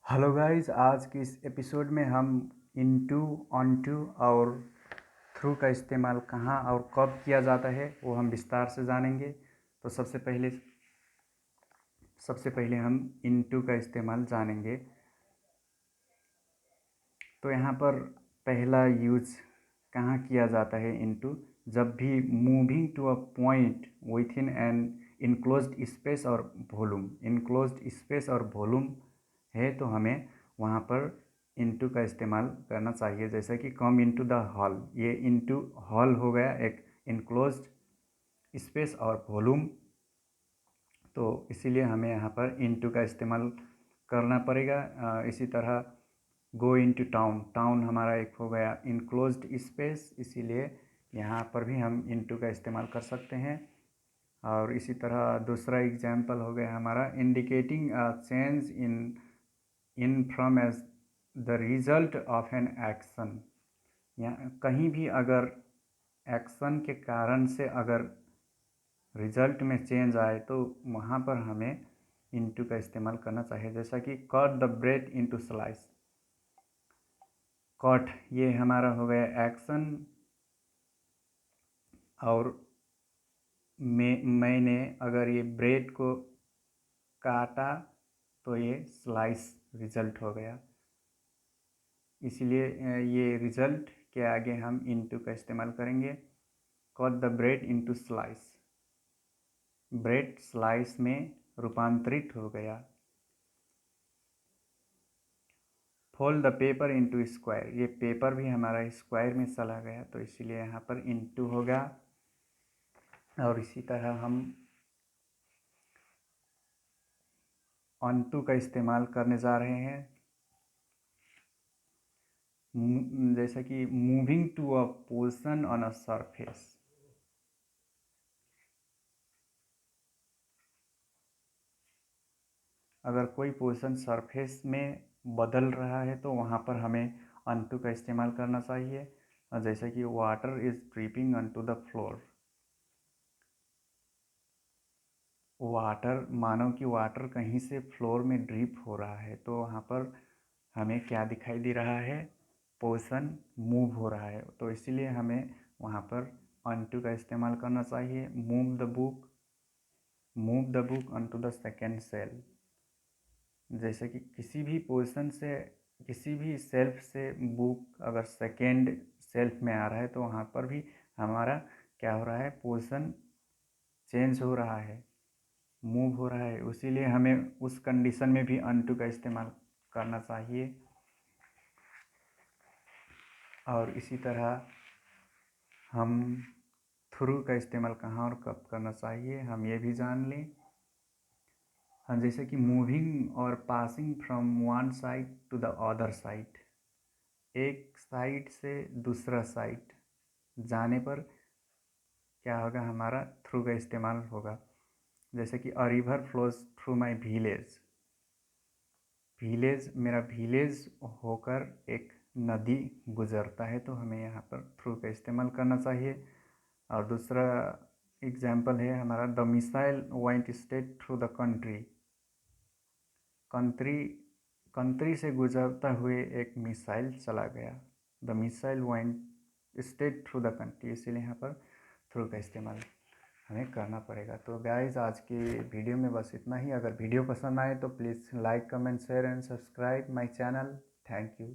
Hello guys, आज की इस एपिसोड में हम इनटू, ऑनटू और थ्रू का इस्तेमाल कहाँ और कब किया जाता है वो हम विस्तार से जानेंगे। तो सबसे पहले हम इनटू का इस्तेमाल जानेंगे। तो यहाँ पर पहला यूज कहाँ किया जाता है इनटू, जब भी moving to a point within an enclosed space और वॉल्यूम। इनक्लोज्ड स्पेस और वॉल्यूम है तो हमें वहाँ पर इनटू का इस्तेमाल करना चाहिए। जैसे कि कम इनटू द हॉल, ये इनटू हॉल हो गया एक इनक्लोज्ड स्पेस और वॉल्यूम, तो इसीलिए हमें यहाँ पर इनटू का इस्तेमाल करना पड़ेगा। इसी तरह गो इनटू टाउन, टाउन हमारा एक हो गया इनक्लोज्ड स्पेस, इसीलिए यहाँ पर भी हम इनटू का इस्तेमाल कर सकते हैं। और इसी तरह दूसरा एग्जाम्पल हो गया हमारा indicating a change in from as the result of an action. यहाँ कहीं भी अगर एक्शन के कारण से अगर रिजल्ट में चेंज आए तो वहाँ पर हमें इनटू का इस्तेमाल करना चाहिए। जैसा कि cut the bread into slice, cut ये हमारा हो गया एक्शन, और मैंने अगर ये ब्रेड को काटा तो ये स्लाइस रिजल्ट हो गया। इसलिए ये रिजल्ट के आगे हम इनटू का इस्तेमाल करेंगे। Cut the bread into slice, bread slice में रूपांतरित हो गया। Fold the paper into square, ये पेपर भी हमारा स्क्वायर में चला गया, तो इसीलिए यहाँ पर इनटू होगा। और इसी तरह हम ऑनटू का इस्तेमाल करने जा रहे हैं। जैसा कि moving to a position on a surface, अगर कोई पोजीशन सरफेस में बदल रहा है तो वहाँ पर हमें ऑनटू का इस्तेमाल करना चाहिए। जैसा कि water is dripping onto the floor, water, मानो कि वाटर कहीं से फ्लोर में ड्रिप हो रहा है, तो वहाँ पर हमें क्या दिखाई दे रहा है, पोजीशन मूव हो रहा है, तो इसीलिए हमें वहाँ पर ऑनटू का इस्तेमाल करना चाहिए। Move the book onto the second cell, जैसे कि किसी भी पोजीशन से, किसी भी सेल्फ से बुक अगर सेकेंड सेल्फ में आ रहा है तो वहाँ पर भी हमारा क्या हो रहा है, पोजीशन चेंज हो रहा है, मूव हो रहा है, इसीलिए हमें उस कंडीशन में भी अनटू का इस्तेमाल करना चाहिए। और इसी तरह हम थ्रू का इस्तेमाल कहाँ और कब करना चाहिए हम ये भी जान लें। हाँ, जैसे कि मूविंग और passing from one side to the other side, एक साइड से दूसरा साइड जाने पर क्या होगा, हमारा थ्रू का इस्तेमाल होगा। जैसे कि a river flows through my village, village मेरा विलेज होकर एक नदी गुजरता है, तो हमें यहाँ पर थ्रू का इस्तेमाल करना चाहिए। और दूसरा एग्जाम्पल है हमारा the missile went straight through the country, country country से गुजरता हुए एक मिसाइल चला गया, the missile went straight through the country, इसीलिए यहाँ पर थ्रू का इस्तेमाल हमें करना पड़ेगा। तो गाइज, आज की वीडियो में बस इतना ही। अगर वीडियो पसंद आए तो please like, comment, share and subscribe my channel. Thank you.